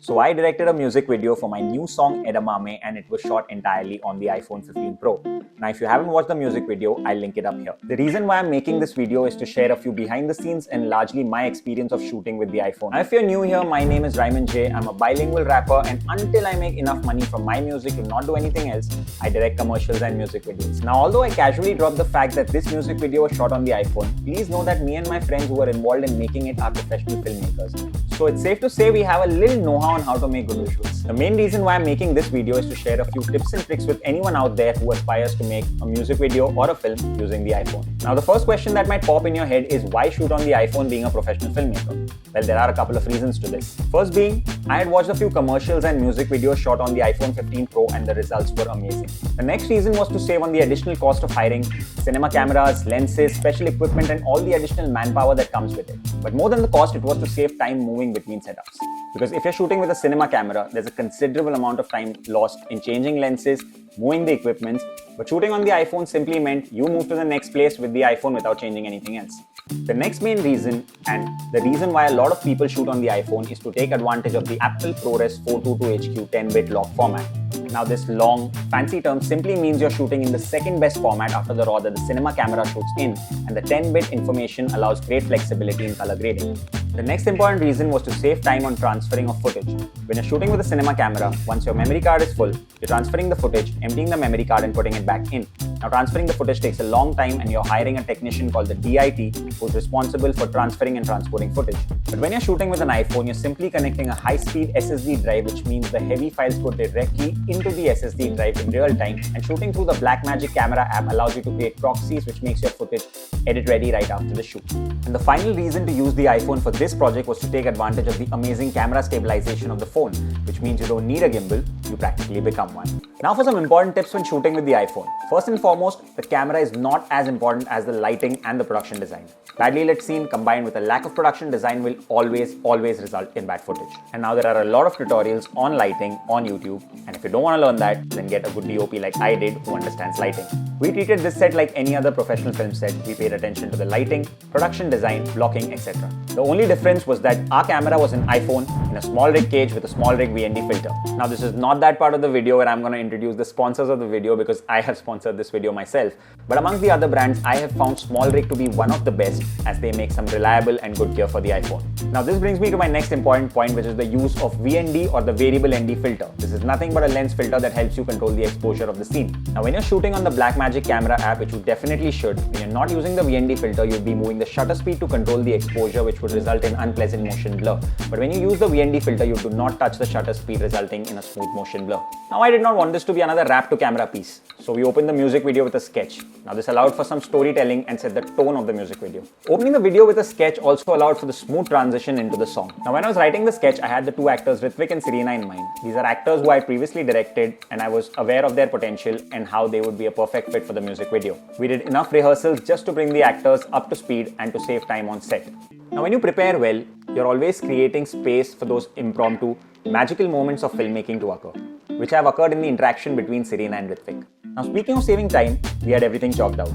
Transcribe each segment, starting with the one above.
So I directed a music video for my new song Edamame, and it was shot entirely on the iPhone 15 Pro. Now if you haven't watched the music video, I'll link it up here. The reason why I'm making this video is to share a few behind the scenes and largely my experience of shooting with the iPhone. Now if you're new here, my name is Rhymn-J. I'm a bilingual rapper, and until I make enough money from my music to not do anything else, I direct commercials and music videos. Now although I casually dropped the fact that this music video was shot on the iPhone, please know that me and my friends who were involved in making it are professional filmmakers. So it's safe to say we have a little know-how on how to make good visuals. The main reason why I'm making this video is to share a few tips and tricks with anyone out there who aspires to make a music video or a film using the iPhone. Now the first question that might pop in your head is why shoot on the iPhone being a professional filmmaker? Well, there are a couple of reasons to this. First being, I had watched a few commercials and music videos shot on the iPhone 15 Pro and the results were amazing. The next reason was to save on the additional cost of hiring cinema cameras, lenses, special equipment and all the additional manpower that comes with it. But more than the cost, it was to save time moving between setups. Because if you're shooting with a cinema camera, there's a considerable amount of time lost in changing lenses, moving the equipment, but shooting on the iPhone simply meant you move to the next place with the iPhone without changing anything else. The next main reason, and the reason why a lot of people shoot on the iPhone, is to take advantage of the Apple ProRes 422HQ 10-bit log format. Now this long, fancy term simply means you're shooting in the second best format after the RAW that the cinema camera shoots in, and the 10-bit information allows great flexibility in color grading. The next important reason was to save time on transferring of footage. When you're shooting with a cinema camera, once your memory card is full, you're transferring the footage, emptying the memory card and putting it back in. Now transferring the footage takes a long time and you're hiring a technician called the DIT who's responsible for transferring and transporting footage. But when you're shooting with an iPhone, you're simply connecting a high-speed SSD drive, which means the heavy files go directly into the SSD drive in real time, and shooting through the Blackmagic camera app allows you to create proxies which makes your footage edit ready right after the shoot. And the final reason to use the iPhone for this project was to take advantage of the amazing camera stabilization of the phone, which means you don't need a gimbal, you practically become one. Now for some important tips when shooting with the iPhone. First and foremost, the camera is not as important as the lighting and the production design. Badly lit scene combined with a lack of production design will always result in bad footage. And now there are a lot of tutorials on lighting on YouTube, and if you don't want to learn that, then get a good DOP like I did who understands lighting. We treated this set like any other professional film set. We paid attention to the lighting, production design, blocking, etc. The only difference was that our camera was an iPhone in a small rig cage with a small rig VND filter. Now this is not that part of the video where I'm going to introduce the sponsors of the video because I have sponsored this video myself. But amongst the other brands, I have found Small Rig to be one of the best as they make some reliable and good gear for the iPhone. Now this brings me to my next important point, which is the use of VND or the variable ND filter. This is nothing but a lens filter that helps you control the exposure of the scene. Now when you're shooting on the Blackmagic camera app, which you definitely should, when you're not using the VND filter, you'll be moving the shutter speed to control the exposure, which would result in unpleasant motion blur. But when you use the VND filter, you do not touch the shutter speed, resulting in a smooth motion blur. Now I did not want this to be another wrap to camera piece, so we opened the music video with a sketch. Now this allowed for some storytelling and set the tone of the music video. Opening the video with a sketch also allowed for the smooth transition into the song. Now when I was writing the sketch, I had the two actors Ritwik and Serena in mind. These are actors who I previously directed, and I was aware of their potential and how they would be a perfect fit for the music video. We did enough rehearsals just to bring the actors up to speed and to save time on set. Now when you prepare well, you're always creating space for those impromptu, magical moments of filmmaking to occur, which have occurred in the interaction between Serena and Ritwik. Now speaking of saving time, we had everything chalked out.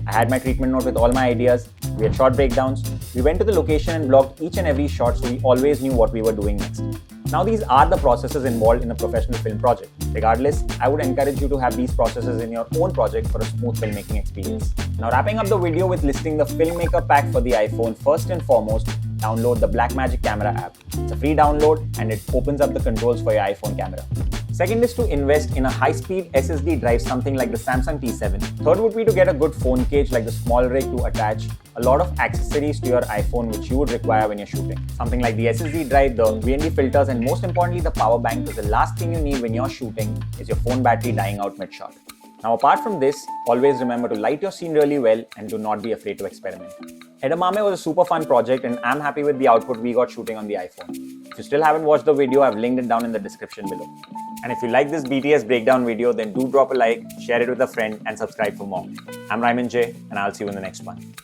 I had my treatment note with all my ideas, we had shot breakdowns, we went to the location and blocked each and every shot so we always knew what we were doing next. Now these are the processes involved in a professional film project. Regardless, I would encourage you to have these processes in your own project for a smooth filmmaking experience. Now wrapping up the video with listing the Filmmaker Pack for the iPhone, first and foremost, download the Blackmagic camera app. It's a free download and it opens up the controls for your iPhone camera. Second is to invest in a high-speed SSD drive, something like the Samsung T7. Third would be to get a good phone cage like the small rig to attach a lot of accessories to your iPhone which you would require when you're shooting. Something like the SSD drive, the VND filters, and most importantly the power bank, because the last thing you need when you're shooting is your phone battery dying out mid-shot. Now apart from this, always remember to light your scene really well and do not be afraid to experiment. Edamame was a super fun project and I'm happy with the output we got shooting on the iPhone. If you still haven't watched the video, I've linked it down in the description below. And if you like this BTS breakdown video, then do drop a like, share it with a friend and subscribe for more. I'm Rhymn-J and I'll see you in the next one.